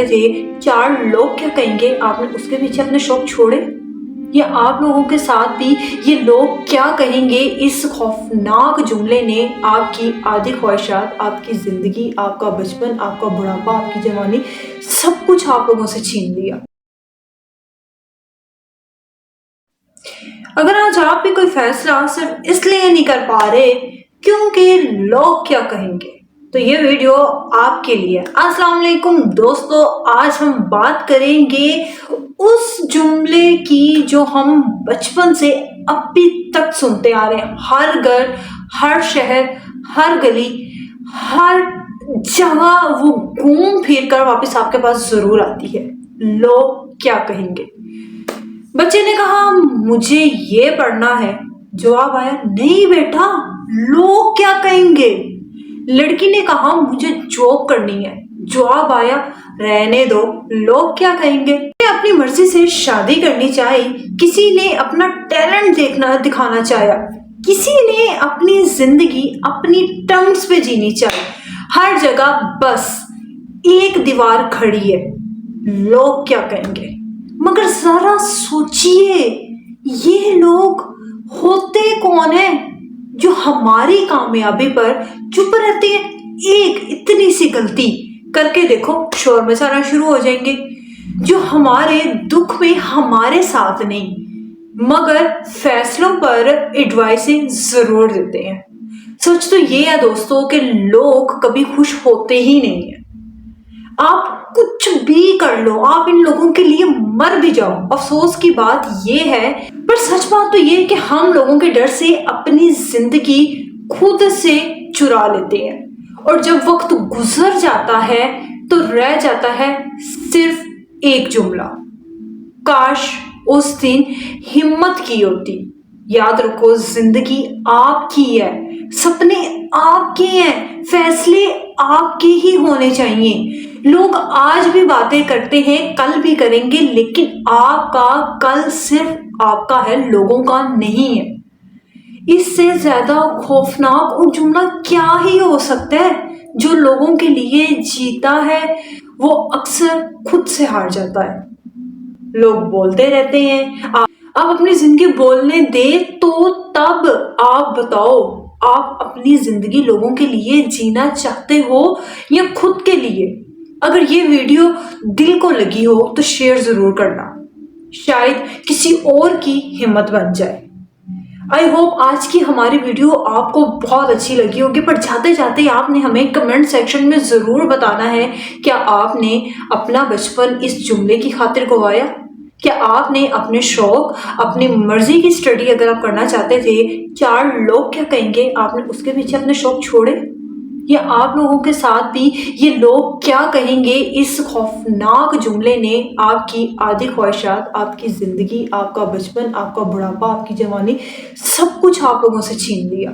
تھے 4 لوگ کیا کہیں گے، آپ نے اس کے پیچھے اپنے شوق چھوڑے؟ یا آپ لوگوں کے ساتھ بھی یہ لوگ کیا کہیں گے، اس خوفناک جملے نے آپ کی آدھی خواہشات، آپ کی زندگی، آپ کا بچپن، آپ کا بڑھاپا، آپ کی جوانی، سب کچھ آپ لوگوں سے چھین لیا۔ اگر آج آپ بھی کوئی فیصلہ صرف اس لیے نہیں کر پا رہے کیونکہ لوگ کیا کہیں گے، تو یہ ویڈیو آپ کے لیے۔ السلام علیکم دوستو، آج ہم بات کریں گے اس جملے کی جو ہم بچپن سے ابھی تک سنتے آ رہے ہیں، ہر گھر، ہر شہر، ہر گلی، ہر جگہ وہ گھوم پھر کر واپس آپ کے پاس ضرور آتی ہے۔ لوگ کیا کہیں گے؟ بچے نے کہا مجھے یہ پڑھنا ہے، جواب آیا نہیں بیٹا، لوگ کیا کہیں گے۔ لڑکی نے کہا مجھے جاب کرنی ہے، جواب آیا رہنے دو، لوگ کیا کہیں گے۔ اپنی مرضی سے شادی کرنی چاہی، کسی نے اپنا ٹیلنٹ دکھانا چاہیا، کسی نے اپنی زندگی اپنی ٹرمز پہ جینی چاہی، ہر جگہ بس ایک دیوار کھڑی ہے، لوگ کیا کہیں گے۔ مگر ذرا سوچئے یہ لوگ ہوتے کون ہیں جو ہماری کامیابی پر چپ رہتے ہیں؟ ایک اتنی سی غلطی کر کے دیکھو، شور مچانا شروع ہو جائیں گے، جو ہمارے دکھ میں ہمارے ساتھ نہیں مگر فیصلوں پر ایڈوائسیں ضرور دیتے ہیں۔ سچ تو یہ ہے دوستو کہ لوگ کبھی خوش ہوتے ہی نہیں ہیں۔ آپ کچھ بھی کر لو، آپ ان لوگوں کے لیے مر بھی جاؤ، افسوس کی بات یہ ہے، پر سچ بات تو یہ ہے کہ ہم لوگوں کے ڈر سے اپنی زندگی خود سے چرا لیتے ہیں، اور جب وقت گزر جاتا ہے تو رہ جاتا ہے صرف ایک جملہ، کاش اس دن ہمت کی ہوتی۔ یاد رکھو زندگی آپ کی ہے، سپنے آپ کے ہیں، فیصلے آپ کے ہی ہونے چاہیے۔ لوگ آج بھی باتیں کرتے ہیں، کل بھی کریں گے، لیکن آپ کا کل صرف آپ کا ہے، لوگوں کا نہیں ہے۔ اس سے زیادہ خوفناک اور جملہ کیا ہی ہو سکتا ہے؟ جو لوگوں کے لیے جیتا ہے وہ اکثر خود سے ہار جاتا ہے۔ لوگ بولتے رہتے ہیں، آپ اپنی زندگی بولنے دیں تو تب آپ بتاؤ، آپ اپنی زندگی لوگوں کے لیے جینا چاہتے ہو یا خود کے لیے؟ اگر یہ ویڈیو دل کو لگی ہو تو شیئر ضرور کرنا، شاید کسی اور کی ہمت بن جائے۔ آئی ہوپ آج کی ہماری ویڈیو آپ کو بہت اچھی لگی ہوگی، پر جاتے جاتے آپ نے ہمیں کمنٹ سیکشن میں ضرور بتانا ہے، کیا آپ نے اپنا بچپن اس جملے کی خاطر گوایا؟ کیا آپ نے اپنے شوق، اپنی مرضی کی اسٹڈی اگر آپ کرنا چاہتے تھے، 4 لوگ کیا کہیں گے، آپ نے اس کے پیچھے اپنے شوق چھوڑے؟ یا آپ لوگوں کے ساتھ بھی یہ لوگ کیا کہیں گے، اس خوفناک جملے نے آپ کی آدھی خواہشات، آپ کی زندگی، آپ کا بچپن، آپ کا بڑھاپا، آپ کی جوانی، سب کچھ آپ لوگوں سے چھین لیا؟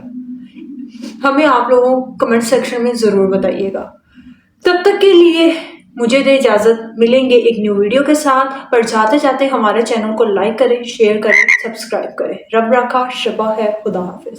ہمیں آپ لوگوں کمنٹ سیکشن میں ضرور بتائیے گا۔ تب تک کے لیے مجھے دے اجازت، ملیں گے ایک نیو ویڈیو کے ساتھ، پر جاتے جاتے ہمارے چینل کو لائک کریں، شیئر کریں، سبسکرائب کریں۔ رب راکھا، شبہ ہے، خدا حافظ۔